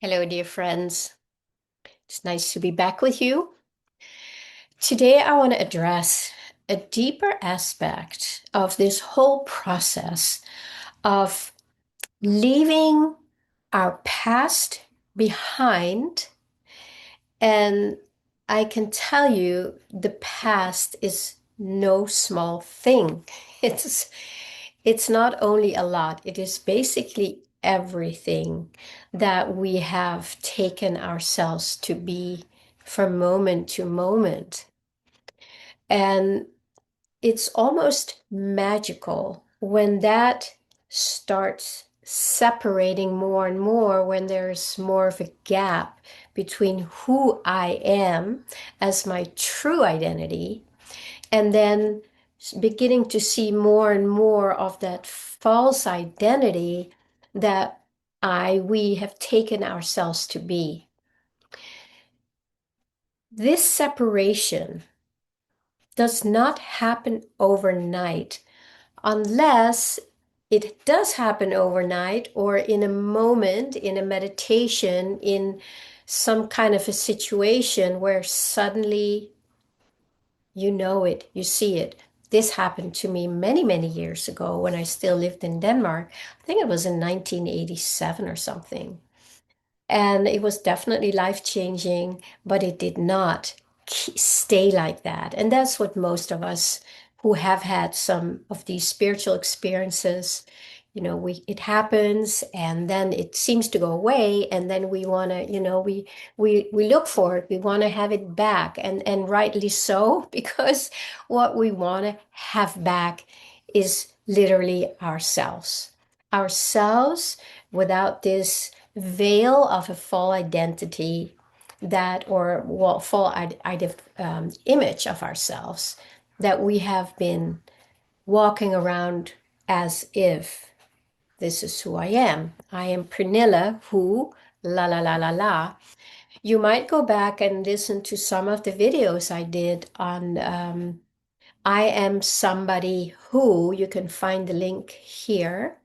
Hello, dear friends. It's nice to be back with you. Today, I want to address a deeper aspect of this whole process of leaving our past behind. And I can tell you the past is no small thing. It's it's not only a lot, it is basically everything that we have taken ourselves to be from moment to moment. And it's almost magical when that starts separating more and more, when there's more of a gap between who I am as my true identity and then beginning to see more and more of that false identity that we have taken ourselves to be. This separation does not happen overnight unless it does happen overnight or in a moment, in a meditation, in some kind of a situation where suddenly you know it, you see it. This happened to me many, many years ago when I still lived in Denmark. I think it was in 1987 or something. And it was definitely life-changing, but it did not stay like that. And that's what most of us who have had some of these spiritual experiences, it happens and then it seems to go away, and then we want to, we look for it. We want to have it back, and rightly so, because what we want to have back is literally ourselves. Ourselves without this veil of a false identity that, or well, image of ourselves that we have been walking around as if this is who I am. I am Pernilla, who, la la la la la. You might go back and listen to some of the videos I did on I am somebody who, you can find the link here,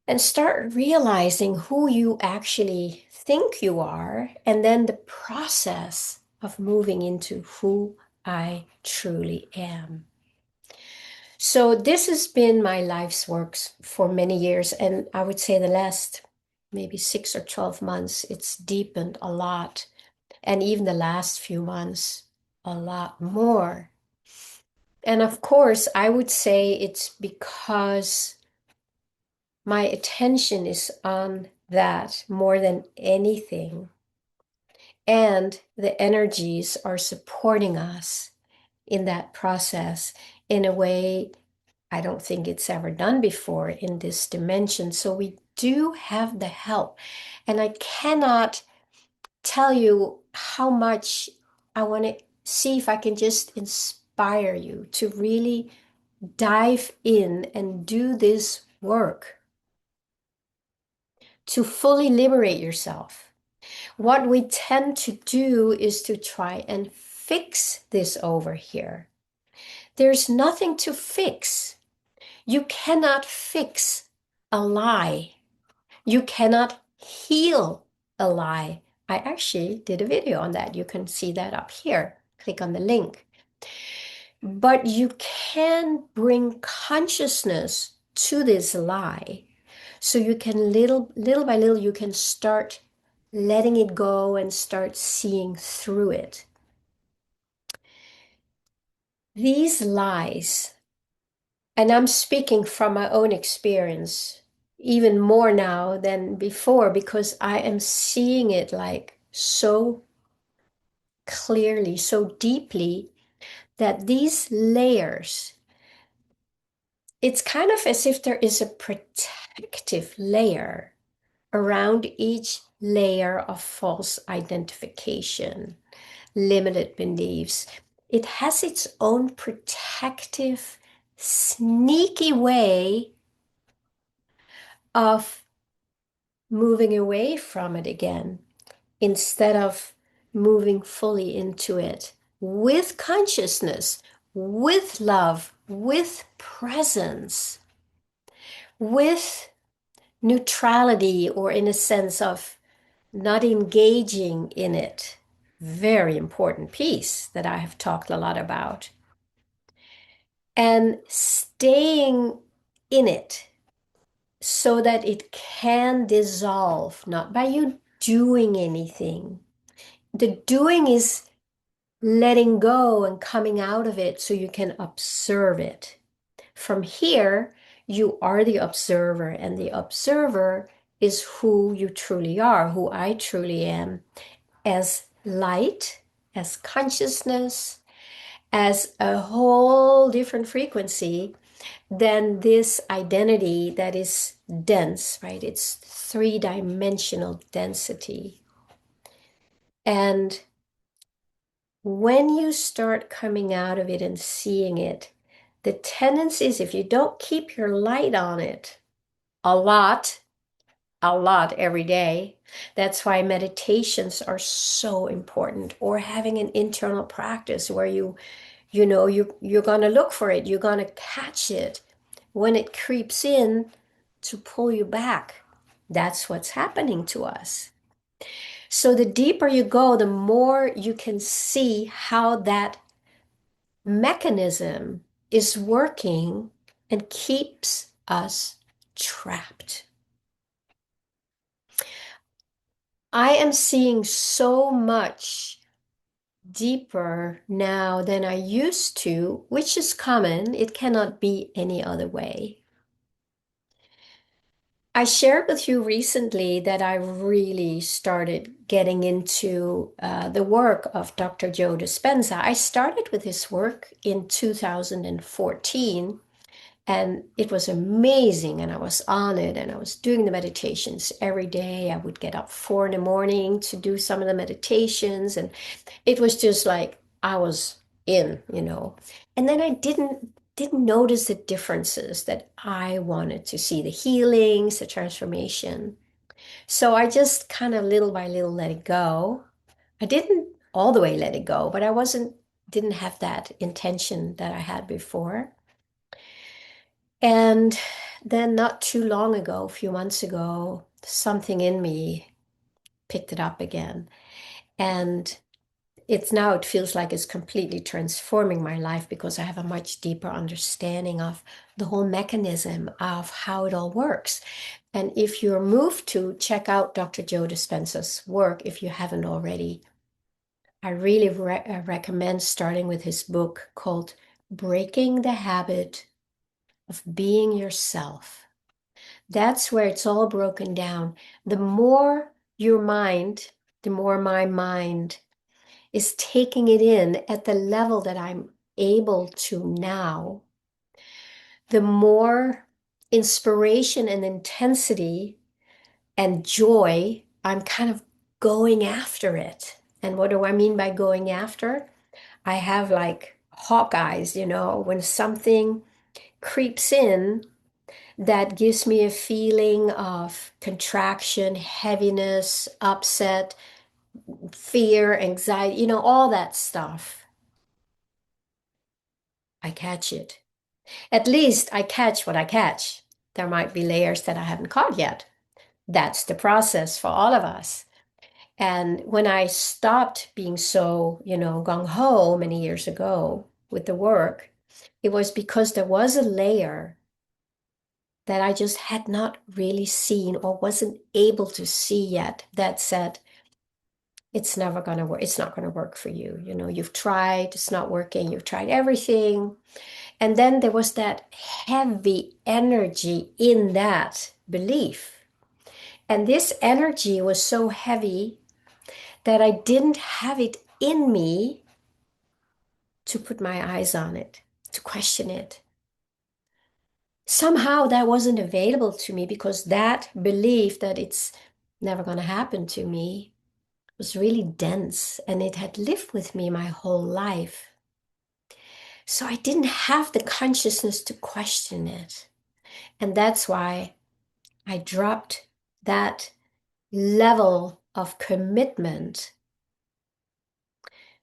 and start realizing who you actually think you are, and then the process of moving into who I truly am. So this has been my life's works for many years, and I would say the last maybe 6 or 12 months, it's deepened a lot, and even the last few months, a lot more. And of course, I would say it's because my attention is on that more than anything. And the energies are supporting us in that process in a way I don't think it's ever done before in this dimension. So we do have the help. And I cannot tell you how much I want to see if I can just inspire you to really dive in and do this work to fully liberate yourself. What we tend to do is to try and fix this over here. There's nothing to fix. You cannot fix a lie. You cannot heal a lie. I actually did a video on that. You can see that up here. Click on the link. But you can bring consciousness to this lie. So you can little by little, you can start letting it go and start seeing through it. These lies, and I'm speaking from my own experience, even more now than before, because I am seeing it like so clearly, so deeply, that these layers, it's kind of as if there is a protective layer around each layer of false identification, limited beliefs. It has its own protective, sneaky way of moving away from it again instead of moving fully into it with consciousness, with love, with presence, with neutrality, or in a sense of not engaging in it. Very important piece that I have talked a lot about. And staying in it so that it can dissolve, not by you doing anything. The doing is letting go and coming out of it so you can observe it. From here, you are the observer, and the observer is who you truly are, who I truly am, as light, as consciousness, as a whole different frequency than this identity that is dense, right? It's three-dimensional density. And when you start coming out of it and seeing it, the tendency is if you don't keep your light on it a lot, every day, that's why meditations are so important, or having an internal practice where you're going to look for it, you're going to catch it when it creeps in to pull you back. That's what's happening to us. So the deeper you go, the more you can see how that mechanism is working and keeps us trapped. I am seeing so much deeper now than I used to, which is common. It cannot be any other way. I shared with you recently that I really started getting into the work of Dr. Joe Dispenza. I started with his work in 2014, and it was amazing. And I was on it, and I was doing the meditations every day. I would get up 4 in the morning to do some of the meditations, and it was just like I was in. And then I didn't notice the differences that I wanted to see, the healings, the transformation. So I just kind of little by little let it go. I didn't all the way let it go, but I didn't have that intention that I had before. And then not too long ago, a few months ago, something in me picked it up again. And it feels like it's completely transforming my life because I have a much deeper understanding of the whole mechanism of how it all works. And if you're moved to check out Dr. Joe Dispenza's work, if you haven't already, I really recommend starting with his book called Breaking the Habit of Being Yourself. That's where it's all broken down. The more your mind, the more my mind is taking it in at the level that I'm able to now, the more inspiration and intensity and joy I'm kind of going after it. And what do I mean by going after? I have like hawk eyes, when something creeps in that gives me a feeling of contraction, heaviness, upset, fear, anxiety, all that stuff. I catch it. At least I catch what I catch. There might be layers that I haven't caught yet. That's the process for all of us. And when I stopped being so, gung ho many years ago with the work, it was because there was a layer that I just had not really seen or wasn't able to see yet that said, it's never going to work. It's not going to work for you. You've tried, it's not working. You've tried everything. And then there was that heavy energy in that belief. And this energy was so heavy that I didn't have it in me to put my eyes on it, to question it. Somehow that wasn't available to me because that belief that it's never going to happen to me was really dense, and it had lived with me my whole life. So I didn't have the consciousness to question it. And that's why I dropped that level of commitment.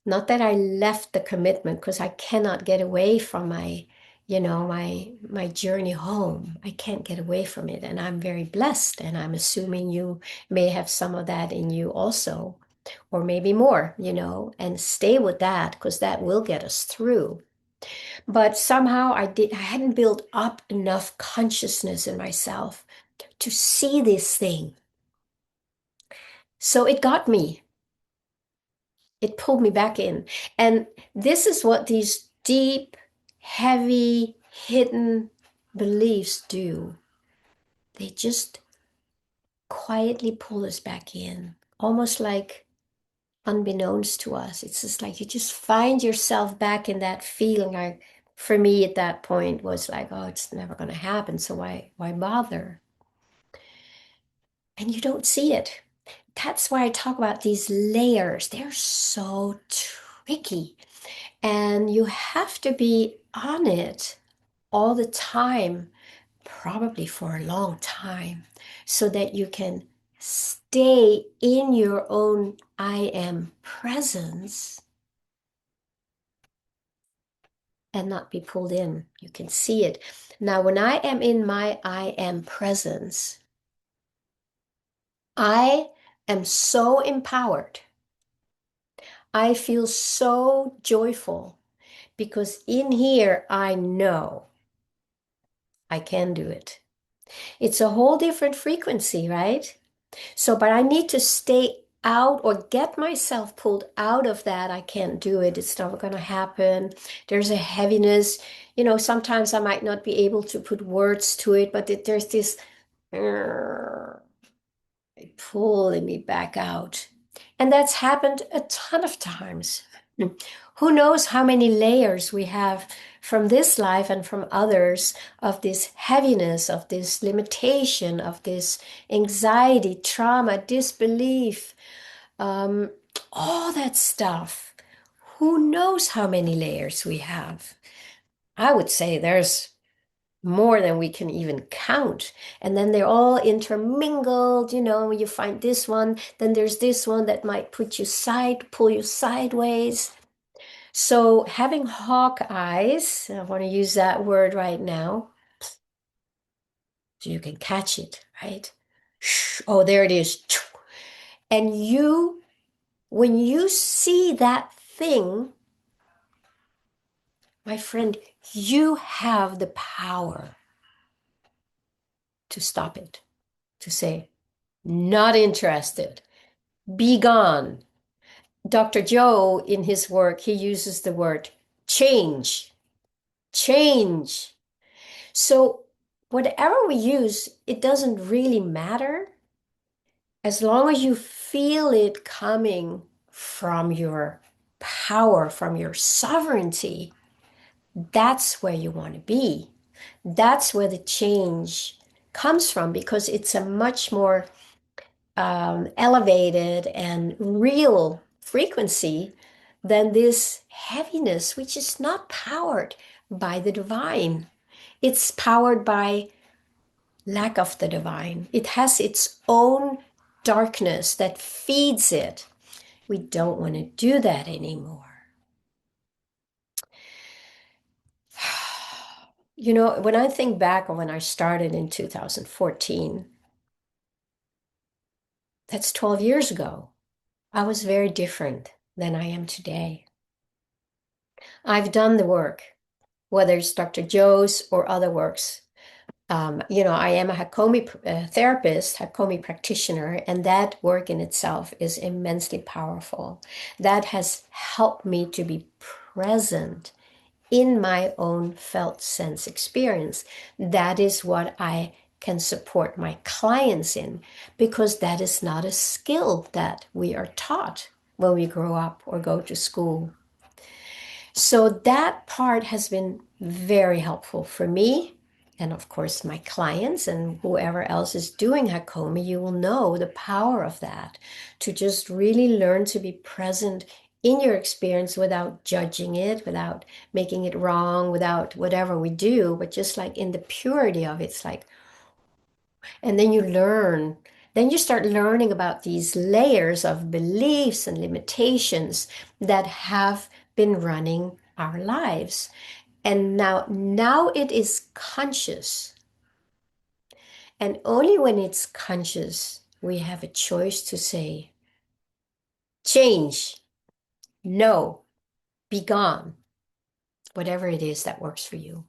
Not that I left the commitment, because I cannot get away from my my journey home. I can't get away from it, and I'm very blessed, and I'm assuming you may have some of that in you also, or maybe more, and stay with that because that will get us through. But somehow I hadn't built up enough consciousness in myself to see this thing. So it got me. It pulled me back in. And this is what these deep, heavy, hidden beliefs do. They just quietly pull us back in, almost like unbeknownst to us. It's just like you just find yourself back in that feeling. Like for me at that point was like, oh, it's never going to happen. So why bother? And you don't see it. That's why I talk about these layers. They're so tricky. And you have to be on it all the time, probably for a long time, so that you can stay in your own I am presence and not be pulled in. You can see it. Now, when I am in my I am presence, I am so empowered. I feel so joyful because in here I know I can do it. It's a whole different frequency, right? So, but I need to stay out or get myself pulled out of that. I can't do it. It's never going to happen. There's a heaviness. Sometimes I might not be able to put words to it, but there's this pulling me back out. And that's happened a ton of times. Who knows how many layers we have from this life and from others of this heaviness, of this limitation, of this anxiety, trauma, disbelief, um, all that stuff. Who knows how many layers we have? I would say there's more than we can even count. And then they're all intermingled, you find this one, then there's this one that might pull you sideways. So having hawk eyes, I want to use that word right now, so you can catch it, right? Oh, there it is. And when you see that thing, my friend, you have the power to stop it, to say, not interested, be gone. Dr. Joe, in his work, he uses the word change, change. So whatever we use, it doesn't really matter as long as you feel it coming from your power, from your sovereignty. That's where you want to be. That's where the change comes from because it's a much more elevated and real frequency than this heaviness, which is not powered by the divine. It's powered by lack of the divine. It has its own darkness that feeds it. We don't want to do that anymore. When I think back on when I started in 2014, that's 12 years ago. I was very different than I am today. I've done the work, whether it's Dr. Joe's or other works. I am a Hakomi therapist, Hakomi practitioner, and that work in itself is immensely powerful. That has helped me to be present in my own felt sense experience. That is what I can support my clients in because that is not a skill that we are taught when we grow up or go to school. So that part has been very helpful for me. And of course, my clients and whoever else is doing Hakomi, you will know the power of that to just really learn to be present in your experience without judging it, without making it wrong, without whatever we do, but just like in the purity of it. It's like, and then then you start learning about these layers of beliefs and limitations that have been running our lives. And now it is conscious. And only when it's conscious, we have a choice to say, change, no, be gone, whatever it is that works for you.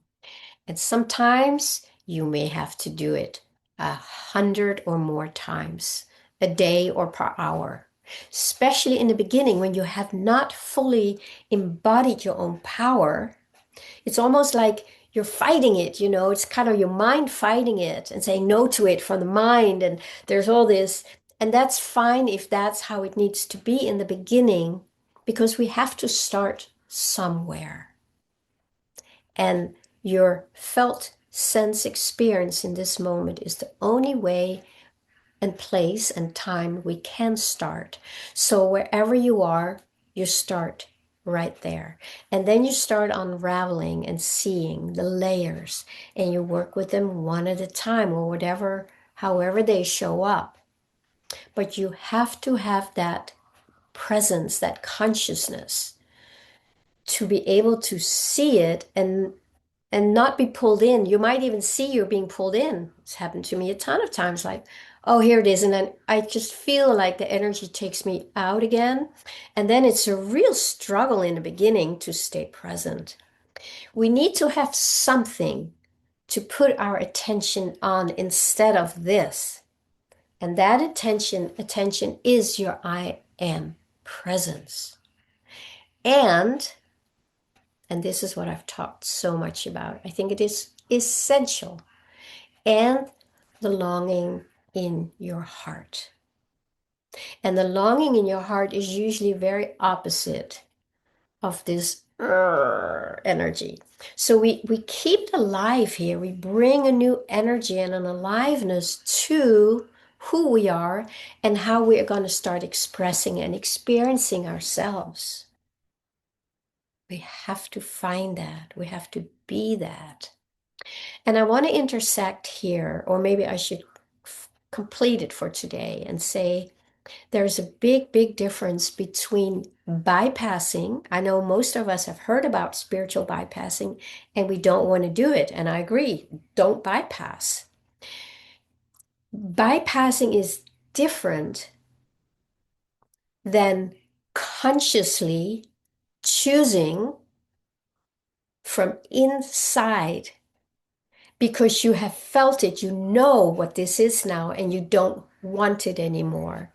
And sometimes you may have to do it 100 or more times a day or per hour, especially in the beginning when you have not fully embodied your own power. It's almost like you're fighting it, it's kind of your mind fighting it and saying no to it from the mind. And there's all this. And that's fine if that's how it needs to be in the beginning, because we have to start somewhere. And your felt sense experience in this moment is the only way and place and time we can start. So wherever you are, you start right there. And then you start unraveling and seeing the layers, and you work with them one at a time or whatever, however they show up. But you have to have that presence, that consciousness to be able to see it and not be pulled in. You might even see you're being pulled in. It's happened to me a ton of times, like, oh, here it is. And then I just feel like the energy takes me out again. And then it's a real struggle in the beginning to stay present. We need to have something to put our attention on instead of this. And that attention is your I am presence. And this is what I've talked so much about. I think it is essential. And the longing in your heart. And the longing in your heart is usually very opposite of this energy. So we keep it alive here. We bring a new energy and an aliveness to who we are and how we are going to start expressing and experiencing ourselves. We have to find that. We have to be that. And I want to intersect here, or maybe I should complete it for today and say there's a big, big difference between bypassing. I know most of us have heard about spiritual bypassing and we don't want to do it. And I agree, don't bypass. Bypassing is different than consciously choosing from inside because you have felt it, you know what this is now, and you don't want it anymore.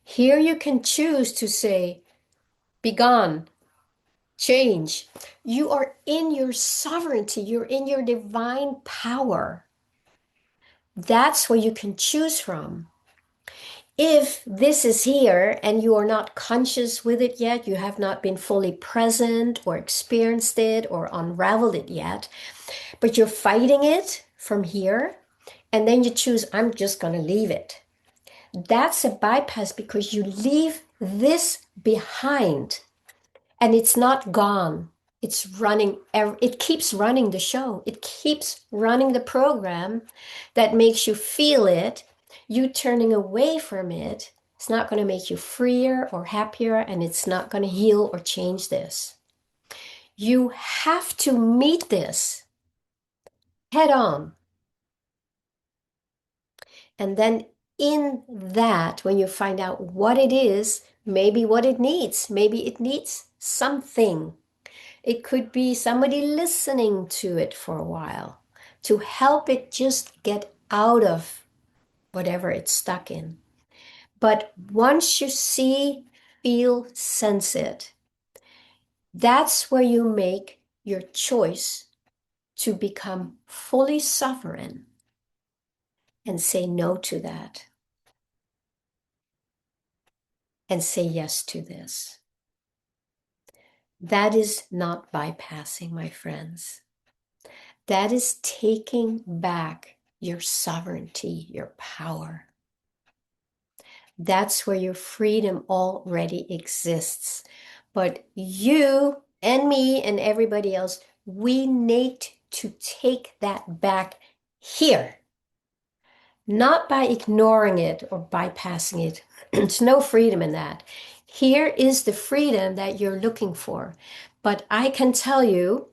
Here you can choose to say, be gone, change. You are in your sovereignty, you're in your divine power. That's where you can choose from. If this is here and you are not conscious with it yet, you have not been fully present or experienced it or unraveled it yet, but you're fighting it from here, and then you choose, I'm just going to leave it. That's a bypass because you leave this behind and it's not gone. It's running, it keeps running the show. It keeps running the program that makes you feel it. You turning away from it, it's not going to make you freer or happier, and it's not going to heal or change this. You have to meet this head on. And then in that, when you find out what it is, maybe what it needs, maybe it needs something. It could be somebody listening to it for a while to help it just get out of whatever it's stuck in. But once you see, feel, sense it, that's where you make your choice to become fully sovereign and say no to that and say yes to this. That is not bypassing, my friends. That is taking back your sovereignty, your power. That's where your freedom already exists. But you and me and everybody else, we need to take that back here. Not by ignoring it or bypassing it. There's no freedom in that. Here is the freedom that you're looking for. But I can tell you,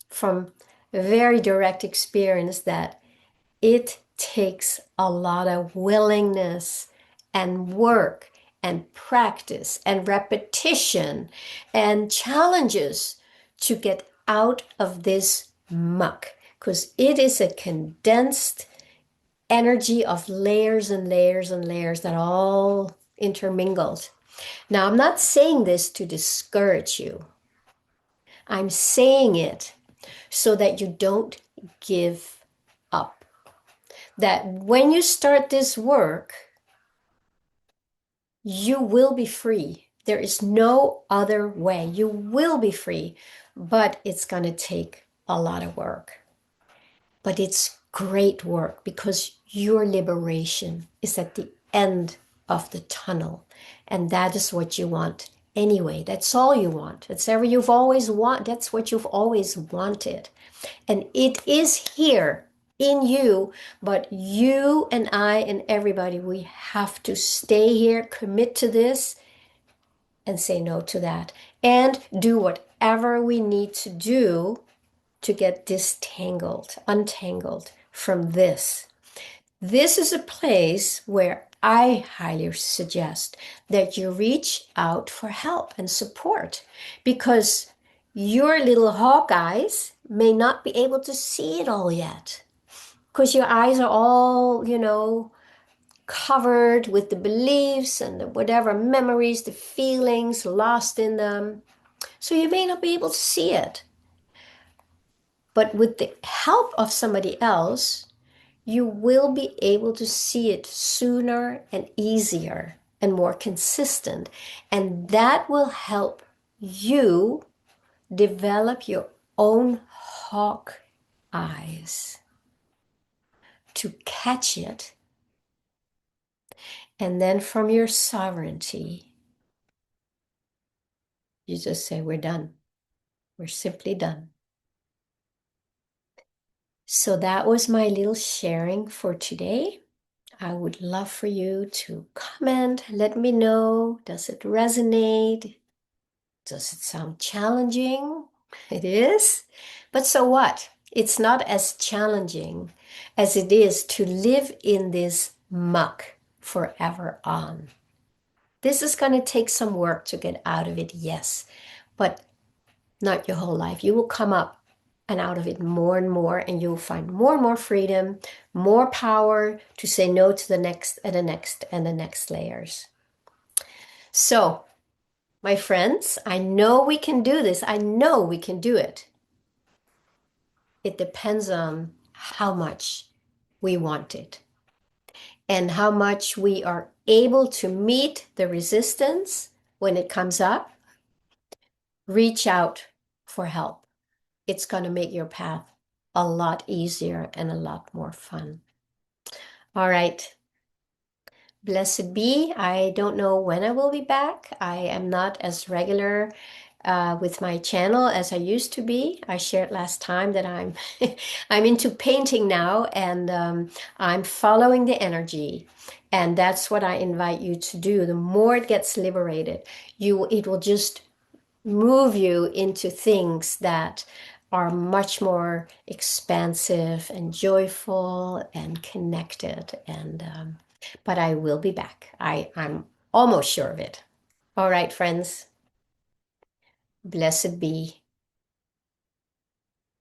from very direct experience that it takes a lot of willingness and work and practice and repetition and challenges to get out of this muck, because it is a condensed energy of layers and layers and layers that all intermingled. Now, I'm not saying this to discourage you. I'm saying it so that you don't give up. That when you start this work, you will be free. There is no other way. You will be free, but it's going to take a lot of work. But it's great work because your liberation is at the end of the tunnel. And that is what you want anyway. That's all you want. That's ever you've always wanted. That's what you've always wanted. And it is here in you, but you and I and everybody, we have to stay here, commit to this, and say no to that. And do whatever we need to do to get distangled, untangled from this. This is a place where I highly suggest that you reach out for help and support, because your little hawk eyes may not be able to see it all yet, because your eyes are all, covered with the beliefs and the whatever memories, the feelings lost in them. So you may not be able to see it. But with the help of somebody else, you will be able to see it sooner and easier and more consistent. And that will help you develop your own hawk eyes to catch it. And then from your sovereignty, you just say, we're done. We're simply done. So that was my little sharing for today. I would love for you to comment, let me know. Does it resonate? Does it sound challenging? It is. But so what? It's not as challenging as it is to live in this muck forever on. This is going to take some work to get out of it, yes, but not your whole life. You will come up and out of it more and more, and you'll find more and more freedom, more power to say no to the next and the next and the next layers. So, my friends, I know we can do this. I know we can do it. It depends on how much we want it and how much we are able to meet the resistance when it comes up. Reach out for help. It's going to make your path a lot easier and a lot more fun. All right. Blessed be. I don't know when I will be back. I am not as regular with my channel as I used to be. I shared last time that I'm I'm into painting now, and I'm following the energy. And that's what I invite you to do. The more it gets liberated, it will just move you into things that are much more expansive and joyful and connected. And but I will be back. I'm almost sure of it. All right, friends. Blessed be.